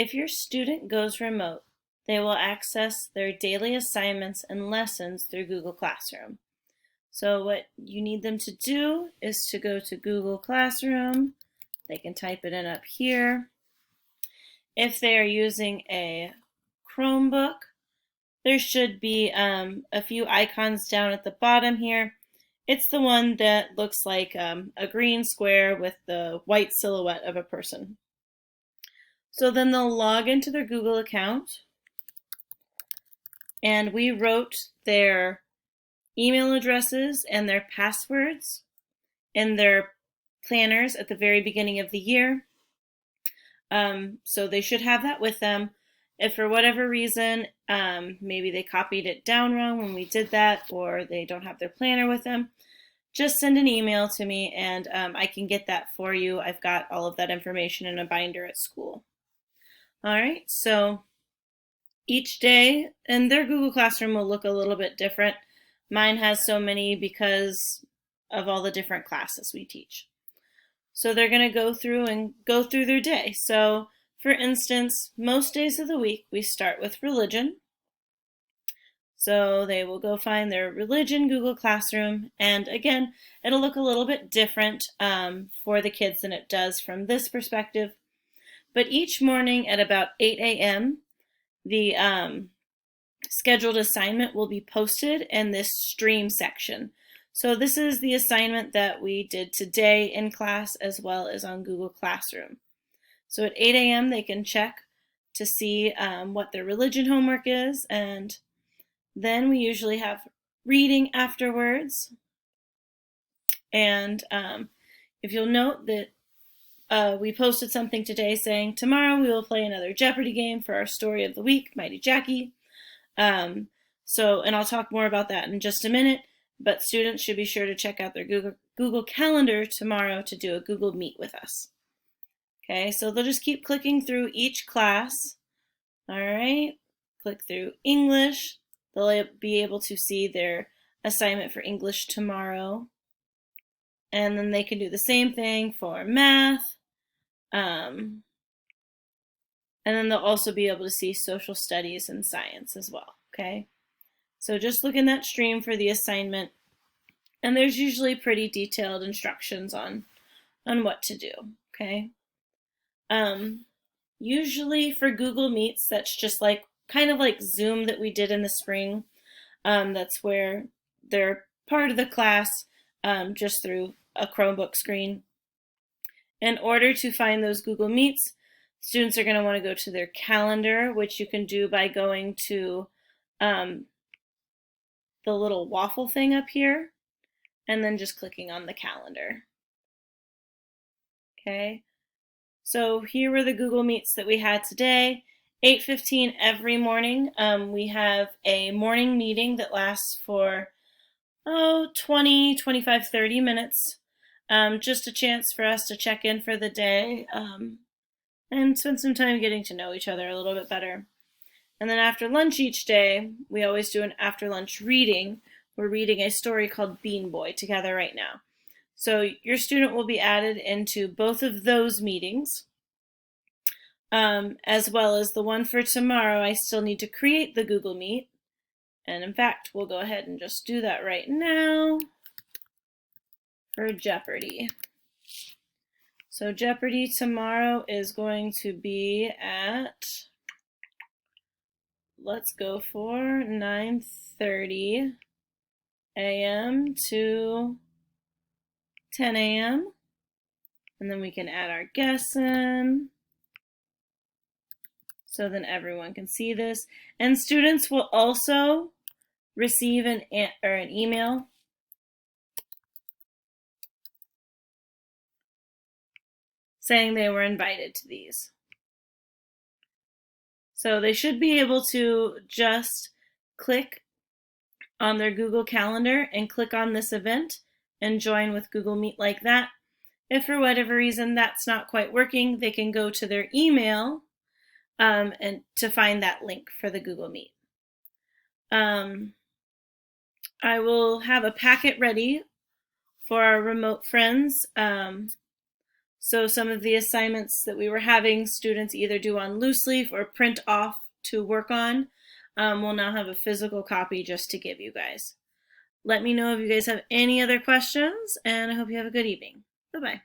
If your student goes remote, they will access their daily assignments and lessons through Google Classroom. So what you need them to do is to go to Google Classroom. They can type it in up here. If they are using a Chromebook, there should be a few icons down at the bottom here. It's the one that looks like a green square with the white silhouette of a person. So then they'll log into their Google account, and we wrote their email addresses and their passwords in their planners at the very beginning of the year. So they should have that with them. If for whatever reason, maybe they copied it down wrong when we did that, or they don't have their planner with them, just send an email to me and I can get that for you. I've got all of that information in a binder at school. All right, so each day, and their Google Classroom will look a little bit different. Mine has so many because of all the different classes we teach. So they're going to go through their day. So for instance, most days of the week we start with religion. So they will go find their religion Google Classroom, and again, it'll look a little bit different for the kids than it does from this perspective. But each morning at about 8 a.m., the scheduled assignment will be posted in this stream section. So this is the assignment that we did today in class as well as on Google Classroom. So at 8 a.m. they can check to see what their religion homework is, and then we usually have reading afterwards. And if you'll note that we posted something today saying tomorrow we will play another Jeopardy game for our story of the week, Mighty Jackie. And I'll talk more about that in just a minute, but students should be sure to check out their Google Calendar tomorrow to do a Google Meet with us. Okay, so they'll just keep clicking through each class. All right, click through English. They'll be able to see their assignment for English tomorrow. And then they can do the same thing for math. And then they'll also be able to see social studies and science as well, okay? So just look in that stream for the assignment, and there's usually pretty detailed instructions on what to do, okay? Usually for Google Meets, that's just like kind of like Zoom that we did in the spring. That's where they're part of the class just through a Chromebook screen. In order to find those Google Meets, students are going to want to go to their calendar, which you can do by going to the little waffle thing up here and then just clicking on the calendar. Okay, so here were the Google Meets that we had today. 8:15 every morning. We have a morning meeting that lasts for 20, 25, 30 minutes. Just a chance for us to check in for the day and spend some time getting to know each other a little bit better. And then after lunch each day, we always do an after lunch reading. We're reading a story called Bean Boy together right now. So your student will be added into both of those meetings. As well as the one for tomorrow, I still need to create the Google Meet. And in fact, we'll go ahead and just do that right now for Jeopardy. So Jeopardy tomorrow is going to be at, let's go for 9:30 a.m. to 10 a.m. And then we can add our guess in. So then everyone can see this. And students will also receive an email saying they were invited to these. So they should be able to just click on their Google Calendar and click on this event and join with Google Meet like that. If for whatever reason that's not quite working, they can go to their email and to find that link for the Google Meet. I will have a packet ready for our remote friends. So some of the assignments that we were having students either do on loose leaf or print off to work on, we'll now have a physical copy just to give you guys. Let me know if you guys have any other questions, and I hope you have a good evening. Bye-bye.